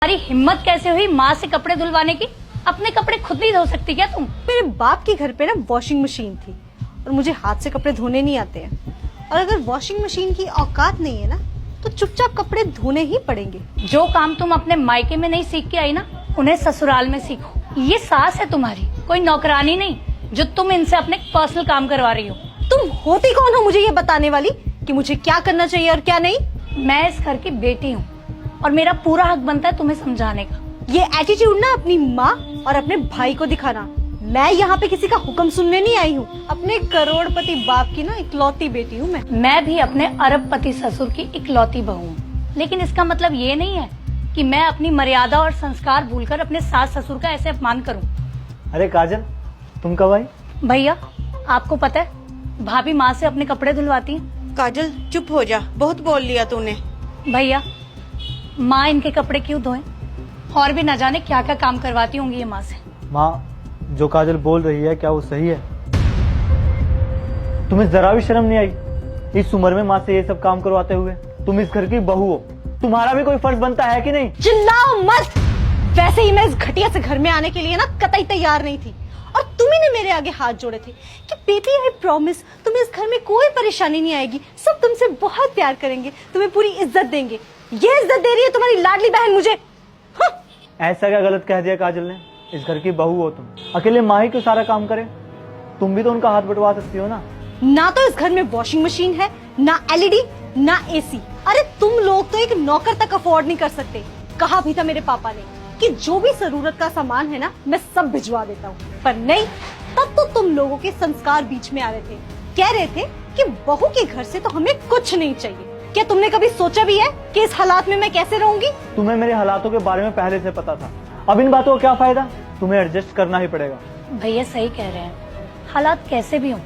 तुम्हारी हिम्मत कैसे हुई माँ से कपड़े धुलवाने की? अपने कपड़े खुद नहीं धो सकती क्या तुम? मेरे बाप के घर पे ना वॉशिंग मशीन थी और मुझे हाथ से कपड़े धोने नहीं आते हैं। और अगर वॉशिंग मशीन की औकात नहीं है ना तो चुपचाप कपड़े धोने ही पड़ेंगे। जो काम तुम अपने मायके में नहीं सीख के आई ना, उन्हें ससुराल में सीखो। ये सास है तुम्हारी, कोई नौकरानी नहीं जो तुम इनसे अपने पर्सनल काम करवा रही हो। तुम होती कौन हो मुझे ये बताने वाली कि मुझे क्या करना चाहिए और क्या नहीं? मैं इस घर की बेटी हूँ और मेरा पूरा हक बनता है तुम्हें समझाने का। ये एटीट्यूड ना अपनी माँ और अपने भाई को दिखाना। मैं यहाँ पे किसी का हुक्म सुनने नहीं आई हूँ। अपने करोड़पति बाप की ना इकलौती बेटी हूँ मैं भी अपने अरबपति ससुर की इकलौती बहू हूँ, लेकिन इसका मतलब ये नहीं है कि मैं अपनी मर्यादा और संस्कार भूलकर अपने सास ससुर का ऐसे अपमान करूँ। अरे काजल, तुम कब आई? भैया, आपको पता है भाभी माँ से अपने कपड़े धुलवाती हैं। काजल चुप हो जा, बहुत बोल लिया तूने। भैया, माँ इनके कपड़े क्यों धोए? और भी न जाने क्या क्या काम करवाती होंगी ये माँ से। माँ, जो काजल बोल रही है क्या वो सही है? तुम्हें जरा भी शर्म नहीं आई इस उम्र में माँ से ये सब काम करवाते हुए? तुम इस घर की बहू हो, तुम्हारा भी कोई फर्ज बनता है कि नहीं? चिल्लाओ मत। वैसे ही मैं इस घटिया से घर में आने के लिए ना कतई तैयार नहीं थी और तुम्ही ने मेरे आगे हाथ जोड़े थे कि बेबी आई प्रॉमिस तुम्हें इस घर में कोई परेशानी नहीं आएगी, सब तुमसे बहुत प्यार करेंगे, तुम्हें पूरी इज्जत देंगे। ये इज्जत दे रही है तुम्हारी लाडली बहन मुझे। ऐसा क्या गलत कह दिया काजल ने? इस घर की बहू हो तुम, अकेले माँ ही क्यों सारा काम करे? तुम भी तो उनका हाथ बंटवा सकती हो ना। ना तो इस घर में वॉशिंग मशीन है, ना एलईडी, ना एसी। अरे तुम लोग तो एक नौकर तक अफोर्ड नहीं कर सकते। कहा भी था मेरे पापा ने कि जो भी जरूरत का सामान है ना मैं सब भिजवा देता हूँ, पर नहीं, तब तो तुम लोगों के संस्कार बीच में आ रहे थे। कह रहे थे कि बहू के घर से तो हमें कुछ नहीं चाहिए। क्या तुमने कभी सोचा भी है कि इस हालात में मैं कैसे रहूंगी? तुम्हें मेरे हालातों के बारे में पहले से पता था, अब इन बातों का क्या फायदा? तुम्हें एडजस्ट करना ही पड़ेगा। भैया सही कह रहे हैं, हालात कैसे भी हों,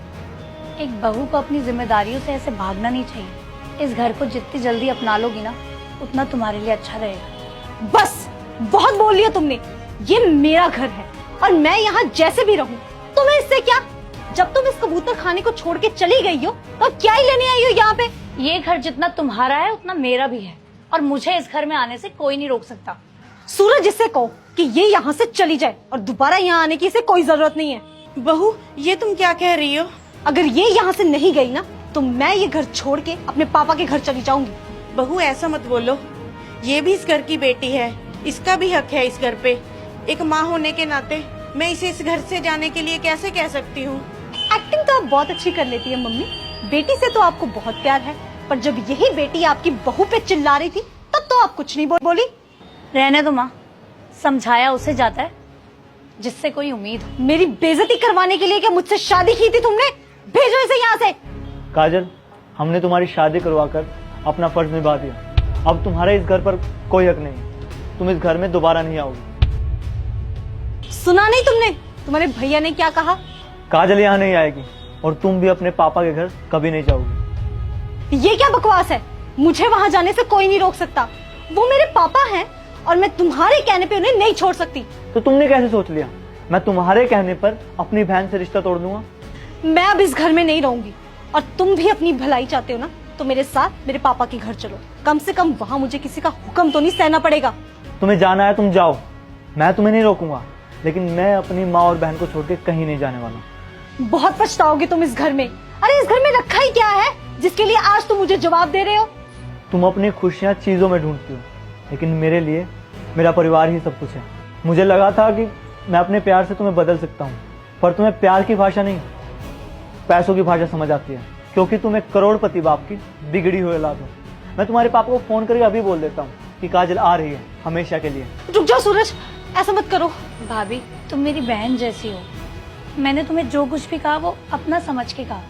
एक बहू को अपनी जिम्मेदारियों से ऐसे भागना नहीं चाहिए। इस घर को जितनी जल्दी अपना लोगी ना, उतना तुम्हारे लिए अच्छा रहेगा। बस बहुत बोल लिया तुमने। ये मेरा घर है और मैं यहाँ जैसे भी रहूँ, तुम्हें इससे क्या? जब तुम इस कबूतर खाने को छोड़ के चली गई हो तो क्या ही लेने आई हो यहाँ पे? ये घर जितना तुम्हारा है उतना मेरा भी है और मुझे इस घर में आने से कोई नहीं रोक सकता। सूरज, इससे कहो कि ये यहाँ से चली जाए और दोबारा यहाँ आने की इसे कोई जरूरत नहीं है। बहू, ये तुम क्या कह रही हो? अगर ये यहाँ से नहीं गई ना तो मैं ये घर छोड़ के अपने पापा के घर चली जाऊंगी। बहू ऐसा मत बोलो, ये भी इस घर की बेटी है, इसका भी हक है इस घर पे। एक माँ होने के नाते मैं इसे इस घर से जाने के लिए कैसे कह सकती हूँ? एक्टिंग तो आप बहुत अच्छी कर लेती है मम्मी। बेटी से तो आपको बहुत प्यार है, पर जब यही बेटी आपकी बहू पे चिल्ला रही थी तब तो आप कुछ नहीं बोली। रहने दो माँ, समझाया उसे जाता है जिससे कोई उम्मीद हो। मेरी बेइज्जती करवाने के लिए क्या मुझसे शादी की थी तुमने? भेजो इसे यहाँ से। काजल, हमने तुम्हारी शादी करवाकर अपना फर्ज निभा दिया। अब तुम्हारे इस घर पर कोई हक नहीं। तुम इस घर में दोबारा नहीं आओगी। सुना नहीं तुमने तुम्हारे भैया ने क्या कहा? काजल यहाँ नहीं आएगी और तुम भी अपने पापा के घर कभी नहीं जाओगी। ये क्या बकवास है? मुझे वहाँ जाने से कोई नहीं रोक सकता। वो मेरे पापा हैं और मैं तुम्हारे कहने पे उन्हें नहीं छोड़ सकती। तो तुमने कैसे सोच लिया मैं तुम्हारे कहने पर अपनी बहन से रिश्ता तोड़ दूंगा? मैं अब इस घर में नहीं रहूंगी और तुम भी अपनी भलाई चाहते हो ना तो मेरे साथ मेरे पापा के घर चलो। कम से कम वहाँ मुझे किसी का हुक्म तो नहीं सहना पड़ेगा। तुम्हें जाना है तुम जाओ, मैं तुम्हें नहीं रोकूंगा, लेकिन मैं अपनी माँ और बहन को छोड़ के कहीं नहीं जाने वाला। बहुत पछताओगे तुम इस घर में। अरे इस घर में रखा ही क्या है जिसके लिए आज तुम मुझे जवाब दे रहे हो? तुम अपनी खुशियाँ चीजों में ढूंढती हो, लेकिन मेरे लिए मेरा परिवार ही सब कुछ है। मुझे लगा था कि मैं अपने प्यार से तुम्हें बदल सकता हूँ, पर तुम्हें प्यार की भाषा नहीं पैसों की भाषा समझ आती है, क्योंकि तुम एक करोड़पति बाप की बिगड़ी हुई औलाद हो। मैं तुम्हारे पापा को फोन करके अभी बोल देता हूँ कि काजल आ रही है हमेशा के लिए। रुक जाओ सूरज, ऐसा मत करो। भाभी, तुम मेरी बहन जैसी हो। मैंने तुम्हें जो कुछ भी कहा वो अपना समझ के कहा,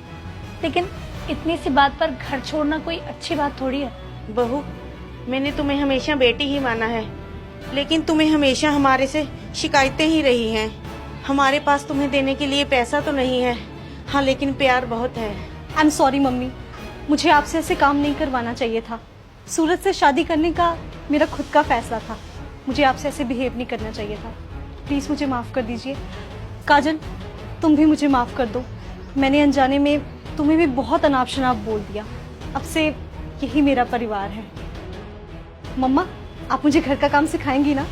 लेकिन इतनी सी बात पर घर छोड़ना कोई अच्छी बात थोड़ी है। बहू, मैंने तुम्हें हमेशा बेटी ही माना है, लेकिन तुम्हें हमेशा हमारे से शिकायतें ही रही हैं। हमारे पास तुम्हें देने के लिए पैसा तो नहीं है, हाँ, लेकिन प्यार बहुत है। आई एम सॉरी मम्मी, मुझे आपसे ऐसे काम नहीं करवाना चाहिए था। सूरज से शादी करने का मेरा खुद का फैसला था। मुझे आपसे ऐसे बिहेव नहीं करना चाहिए था। प्लीज मुझे माफ कर दीजिए। काजल, तुम भी मुझे माफ कर दो। मैंने अनजाने में तुम्हें भी बहुत अनाप शनाप बोल दिया। अब से यही मेरा परिवार है। मम्मा, आप मुझे घर का काम सिखाएंगी ना?